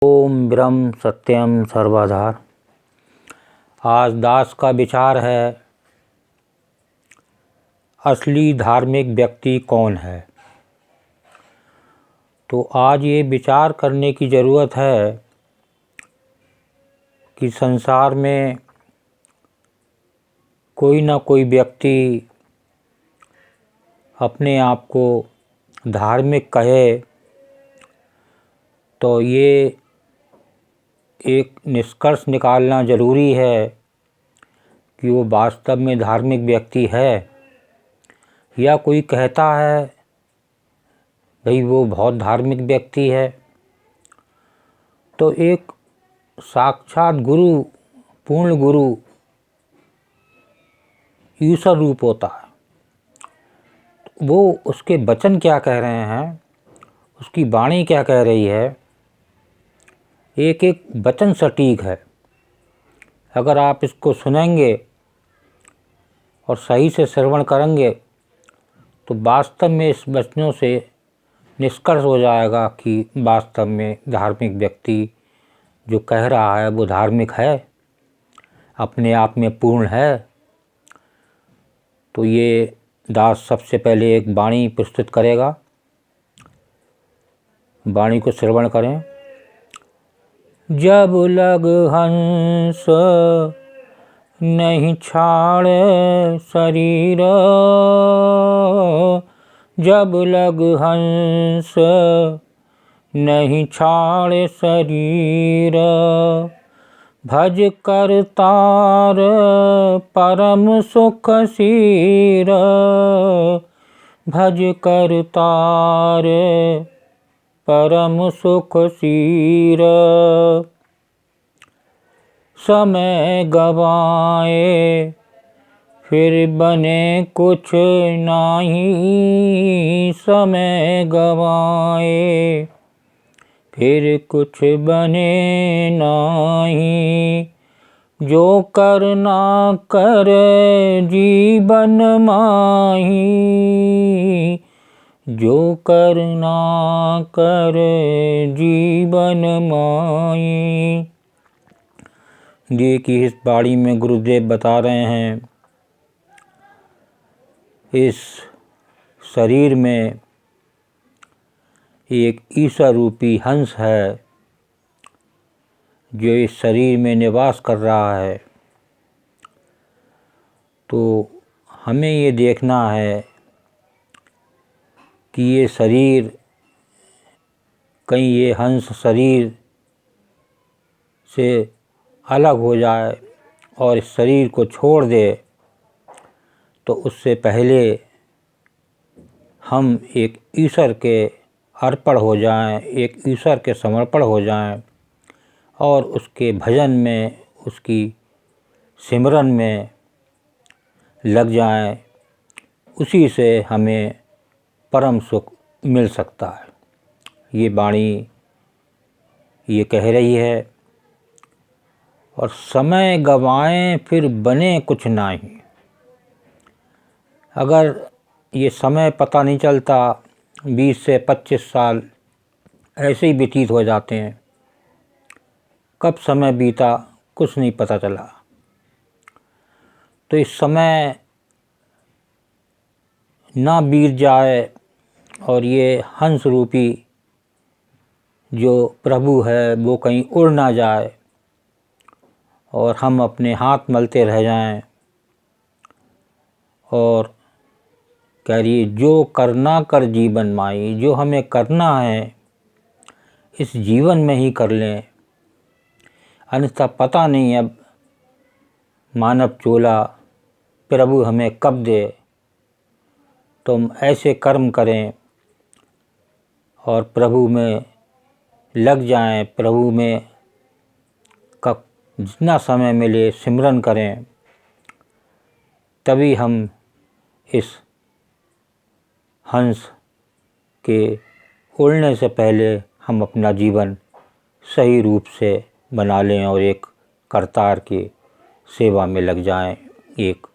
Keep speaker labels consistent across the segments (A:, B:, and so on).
A: ओम ब्रह्म सत्यम सर्वधार। आज दास का विचार है, असली धार्मिक व्यक्ति कौन है। तो आज ये विचार करने की ज़रूरत है कि संसार में कोई ना कोई व्यक्ति अपने आप को धार्मिक कहे तो ये एक निष्कर्ष निकालना ज़रूरी है कि वो वास्तव में धार्मिक व्यक्ति है या कोई कहता है भाई वो बहुत धार्मिक व्यक्ति है। तो एक साक्षात गुरु, पूर्ण गुरु ईश्वर रूप होता है। वो उसके वचन क्या कह रहे हैं, उसकी वाणी क्या कह रही है, एक एक वचन सटीक है। अगर आप इसको सुनेंगे और सही से श्रवण करेंगे तो वास्तव में इस वचनों से निष्कर्ष हो जाएगा कि वास्तव में धार्मिक व्यक्ति जो कह रहा है वो धार्मिक है, अपने आप में पूर्ण है। तो ये दास सबसे पहले एक वाणी प्रस्तुत करेगा, वाणी को श्रवण करें। जब लग हंस नहीं छाड़े शरीर, जब लग हंस नहीं छाड़े शरीर, भज करतार परम सुख सीर, भज करतार परम सुख सीर। समय गवाए फिर बने कुछ नाही, समय गवाए फिर कुछ बने नाही, जो करना करे जीवन माही, जो करना करे जीवन माही। ये कि इस वाणी में गुरुदेव बता रहे हैं, इस शरीर में एक ईश्वर रूपी हंस है जो इस शरीर में निवास कर रहा है। तो हमें ये देखना है कि ये शरीर, कहीं ये हंस शरीर से अलग हो जाए और इस शरीर को छोड़ दे, तो उससे पहले हम एक ईश्वर के अर्पण हो जाएं, एक ईश्वर के समर्पण हो जाएं और उसके भजन में, उसकी सिमरन में लग जाएं। उसी से हमें परम सुख मिल सकता है। ये वाणी ये कह रही है। और समय गवाएं फिर बने कुछ नहीं। अगर ये समय पता नहीं चलता, 20 से 25 साल ऐसे ही व्यतीत हो जाते हैं, कब समय बीता कुछ नहीं पता चला। तो इस समय ना बीत जाए और ये हंस रूपी जो प्रभु है वो कहीं उड़ ना जाए और हम अपने हाथ मलते रह जाएं। और कह रही जो करना कर जीवन माई, जो हमें करना है इस जीवन में ही कर लें, अन्यथा पता नहीं अब मानव चोला प्रभु हमें कब दे। तो हम ऐसे कर्म करें और प्रभु में लग जाएं, प्रभु में का जितना समय मिले सिमरन करें, तभी हम इस हंस के उड़ने से पहले हम अपना जीवन सही रूप से बना लें और एक करतार की सेवा में लग जाएं, एक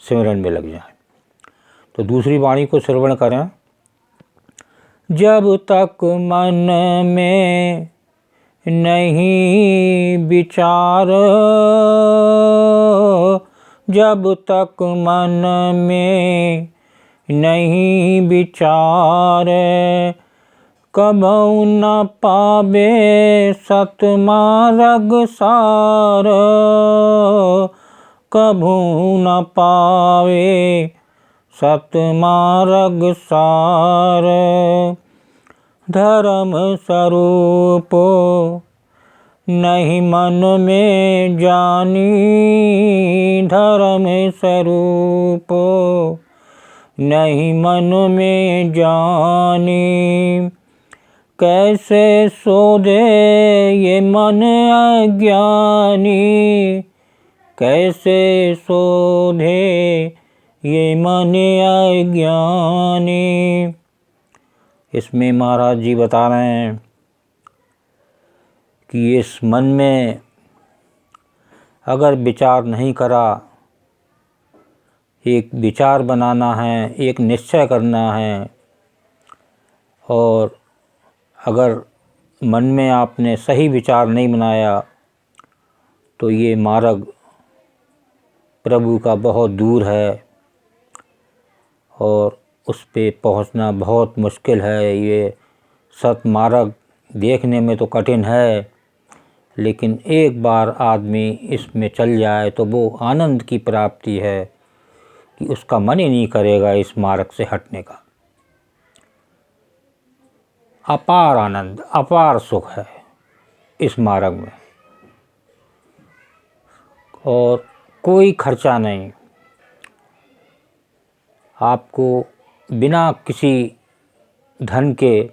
A: सिमरन में लग जाएं। तो दूसरी वाणी को श्रवण करें। जब तक मन में नहीं विचार, जब तक मन में नहीं विचार, कबहु न पावे सतमार्ग सार, कबहु न पावे सतमार्ग सार। धर्म स्वरूप नहीं मन में जानी, धर्म स्वरूप नहीं मन में जानी, कैसे शोधे ये मन अज्ञानी, कैसे शोधे ये मन अज्ञानी। इसमें महाराज जी बता रहे हैं कि इस मन में अगर विचार नहीं करा, एक विचार बनाना है, एक निश्चय करना है, और अगर मन में आपने सही विचार नहीं बनाया तो ये मार्ग प्रभु का बहुत दूर है और उस पे पहुंचना बहुत मुश्किल है। ये सतमार्ग देखने में तो कठिन है, लेकिन एक बार आदमी इसमें चल जाए तो वो आनंद की प्राप्ति है कि उसका मन ही नहीं करेगा इस मार्ग से हटने का। अपार आनंद, अपार सुख है इस मार्ग में, और कोई खर्चा नहीं। आपको बिना किसी धन के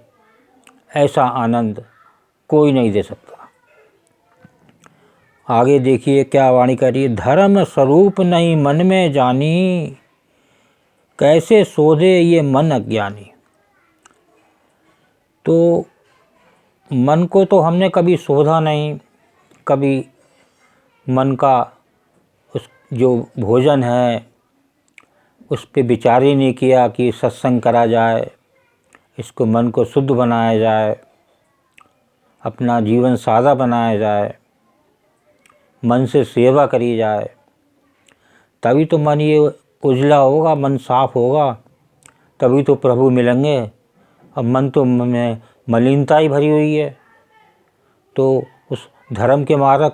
A: ऐसा आनंद कोई नहीं दे सकता। आगे देखिए क्या वाणी कर रही है। धर्म स्वरूप नहीं मन में जानी, कैसे शोधे ये मन अज्ञानी। तो मन को तो हमने कभी शोधा नहीं, कभी मन का उस जो भोजन है उस पे विचार ही नहीं किया कि सत्संग करा जाए, इसको मन को शुद्ध बनाया जाए, अपना जीवन सादा बनाया जाए, मन से सेवा करी जाए, तभी तो मन ये उजला होगा, मन साफ होगा, तभी तो प्रभु मिलेंगे। अब मन तो में मलिनता ही भरी हुई है, तो उस धर्म के मार्ग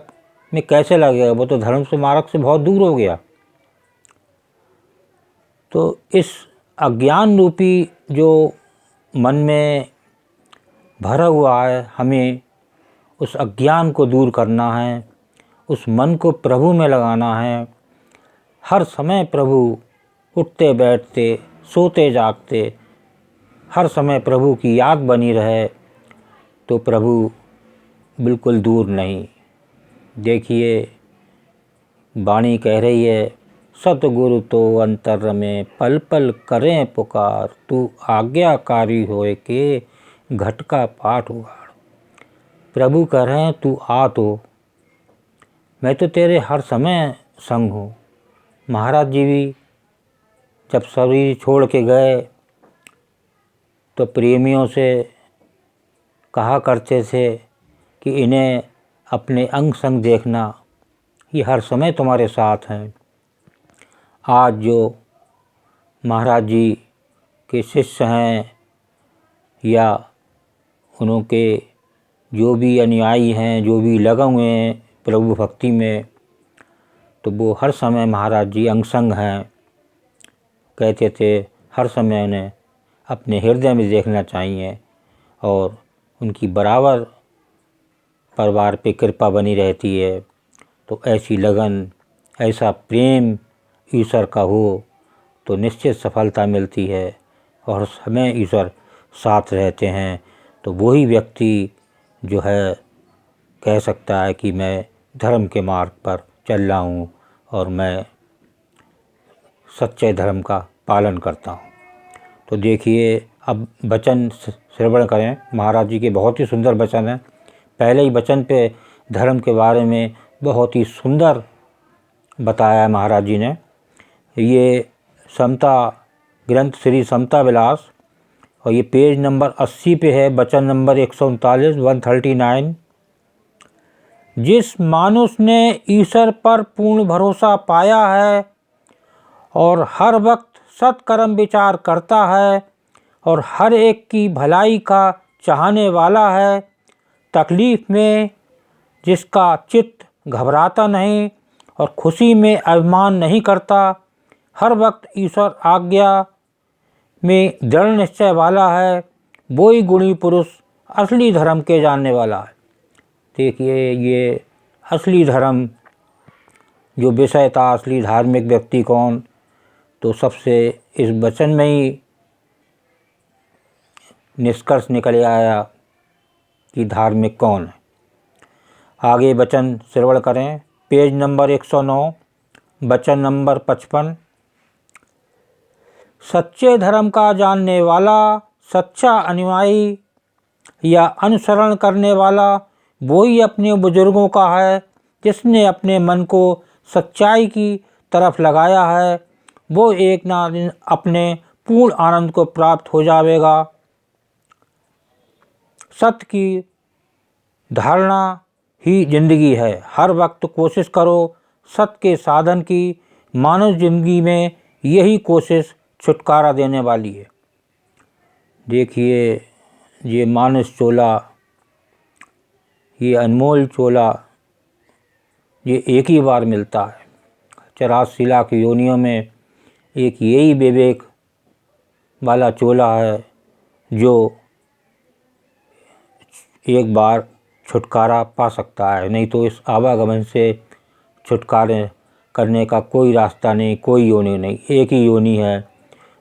A: में कैसे लगेगा? वो तो धर्म से मार्ग से बहुत दूर हो गया। तो इस अज्ञान रूपी जो मन में भरा हुआ है, हमें उस अज्ञान को दूर करना है, उस मन को प्रभु में लगाना है। हर समय प्रभु उठते बैठते सोते जागते हर समय प्रभु की याद बनी रहे तो प्रभु बिल्कुल दूर नहीं। देखिए वाणी कह रही है, सतगुरु तो अंतर में पल पल करें पुकार, तू आज्ञाकारी होए के घट का पाठ उगाड़। प्रभु कह रहे हैं तू आ, तो मैं तो तेरे हर समय संग हूँ। महाराज जी भी जब शरीर छोड़ के गए तो प्रेमियों से कहा करते थे कि इन्हें अपने अंग संग देखना, ये हर समय तुम्हारे साथ हैं। आज जो महाराज जी के शिष्य हैं या उनके जो भी अनुयायी हैं, जो भी लगे हुए हैं प्रभु भक्ति में, तो वो हर समय महाराज जी अंग संग हैं। कहते थे हर समय उन्हें अपने हृदय में देखना चाहिए और उनकी बराबर परिवार पे कृपा बनी रहती है। तो ऐसी लगन, ऐसा प्रेम ईश्वर का हो तो निश्चित सफलता मिलती है और समय ईश्वर साथ रहते हैं। तो वही व्यक्ति जो है कह सकता है कि मैं धर्म के मार्ग पर चल रहा हूँ और मैं सच्चे धर्म का पालन करता हूँ। तो देखिए अब वचन श्रवण करें। महाराज जी के बहुत ही सुंदर वचन हैं। पहले ही वचन पे धर्म के बारे में बहुत ही सुंदर बताया है महाराज जी ने। ये समता ग्रंथ श्री समता विलास और ये पेज नंबर 80 पे है, वचन नंबर 139 139। जिस मानुष ने ईश्वर पर पूर्ण भरोसा पाया है और हर वक्त सत्कर्म विचार करता है और हर एक की भलाई का चाहने वाला है, तकलीफ़ में जिसका चित्त घबराता नहीं और खुशी में अभिमान नहीं करता, हर वक्त ईश्वर आज्ञा में दृढ़ निश्चय वाला है, वो ही गुणी पुरुष असली धर्म के जानने वाला है। देखिए, ये असली धर्म जो विषय था, असली धार्मिक व्यक्ति कौन, तो सबसे इस वचन में ही निष्कर्ष निकल आया कि धार्मिक कौन है। आगे वचन श्रवण करें। पेज नंबर 109, वचन नंबर 55। सच्चे धर्म का जानने वाला, सच्चा अनुयायी या अनुसरण करने वाला वो ही अपने बुजुर्गों का है, जिसने अपने मन को सच्चाई की तरफ लगाया है, वो एक ना दिन अपने पूर्ण आनंद को प्राप्त हो जाएगा। सत्य की धारणा ही जिंदगी है। हर वक्त कोशिश करो सत्य के साधन की। मानव जिंदगी में यही कोशिश छुटकारा देने वाली है। देखिए, ये मानस चोला, ये अनमोल चोला, ये एक ही बार मिलता है। 84 लाख योनियों में एक यही विवेक वाला चोला है जो एक बार छुटकारा पा सकता है, नहीं तो इस आवागमन से छुटकारे करने का कोई रास्ता नहीं, कोई योनि नहीं। एक ही योनि है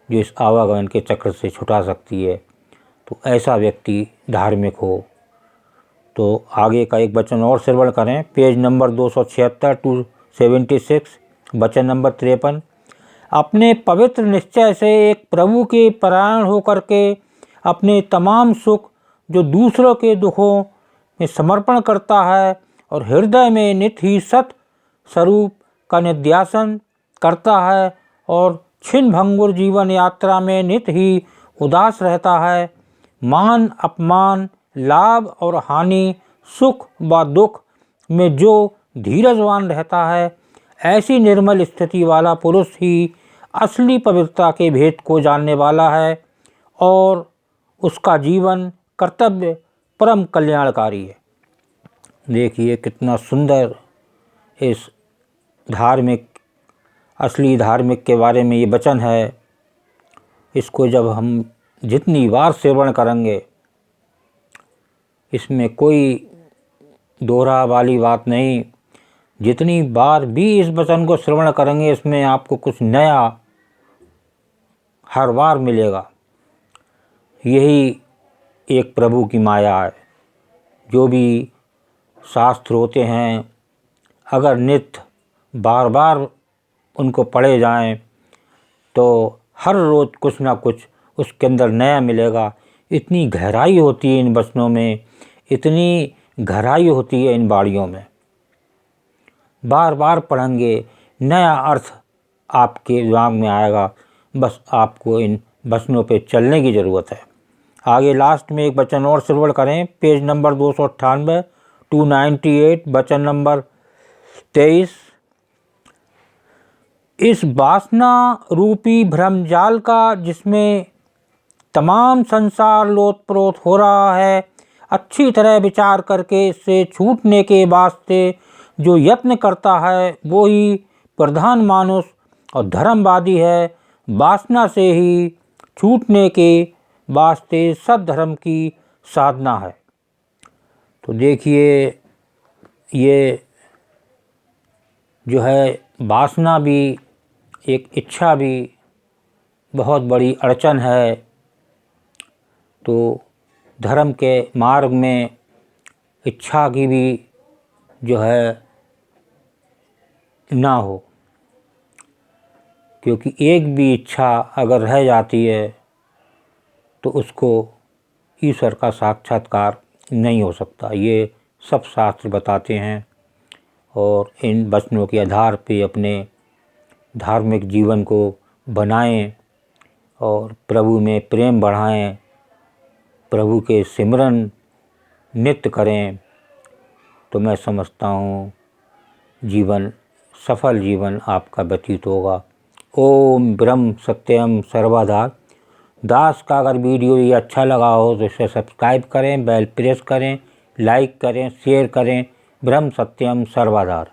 A: जो इस आवागमन के चक्र से छुटा सकती है। तो ऐसा व्यक्ति धार्मिक हो। तो आगे का एक वचन और श्रवण करें। पेज नंबर 276 टू 76, वचन नंबर 53। अपने पवित्र निश्चय से एक प्रभु के परायण होकर के अपने तमाम सुख जो दूसरों के दुखों में समर्पण करता है और हृदय में नित्य ही सत स्वरूप का निध्यासन करता है और छिन्न भंगुर जीवन यात्रा में नित्य ही उदास रहता है, मान अपमान, लाभ और हानि, सुख व दुख में जो धीरजवान रहता है, ऐसी निर्मल स्थिति वाला पुरुष ही असली पवित्रता के भेद को जानने वाला है और उसका जीवन कर्तव्य परम कल्याणकारी है। देखिए, कितना सुंदर इस धार्मिक, असली धार्मिक के बारे में ये वचन है। इसको जब हम जितनी बार सेवन करेंगे, इसमें कोई दोहरा वाली बात नहीं। जितनी बार भी इस वचन को श्रवण करेंगे, इसमें आपको कुछ नया हर बार मिलेगा। यही एक प्रभु की माया है। जो भी शास्त्र होते हैं, अगर नित्य बार बार उनको पढ़े जाएं, तो हर रोज़ कुछ ना कुछ उसके अंदर नया मिलेगा। इतनी गहराई होती है इन वचनों में, इतनी गहराई होती है इन वाणियों में। बार बार पढ़ेंगे, नया अर्थ आपके दिमाग में आएगा। बस आपको इन वचनों पे चलने की ज़रूरत है। आगे लास्ट में एक वचन और श्रवण करें। पेज नंबर 298 टू 98, वचन नंबर 23। इस वासना रूपी भ्रमजाल का, जिसमें तमाम संसार लोटपोट हो रहा है, अच्छी तरह विचार करके इससे छूटने के वास्ते जो यत्न करता है, वो ही प्रधान मानुष और धर्मवादी है। वासना से ही छूटने के वास्ते सद्धर्म की साधना है। तो देखिए, ये जो है वासना भी, एक इच्छा भी बहुत बड़ी अड़चन है। तो धर्म के मार्ग में इच्छा की भी जो है ना हो, क्योंकि एक भी इच्छा अगर रह जाती है तो उसको ईश्वर का साक्षात्कार नहीं हो सकता। ये सब शास्त्र बताते हैं और इन वचनों के आधार पे अपने धार्मिक जीवन को बनाएं और प्रभु में प्रेम बढ़ाएं, प्रभु के सिमरन नित्य करें तो मैं समझता हूँ सफल जीवन आपका व्यतीत होगा। ओम ब्रह्म सत्यम सर्वदा। दास का अगर वीडियो ये अच्छा लगा हो तो इसे सब्सक्राइब करें, बेल प्रेस करें, लाइक करें, शेयर करें। ब्रह्म सत्यम सर्वदा।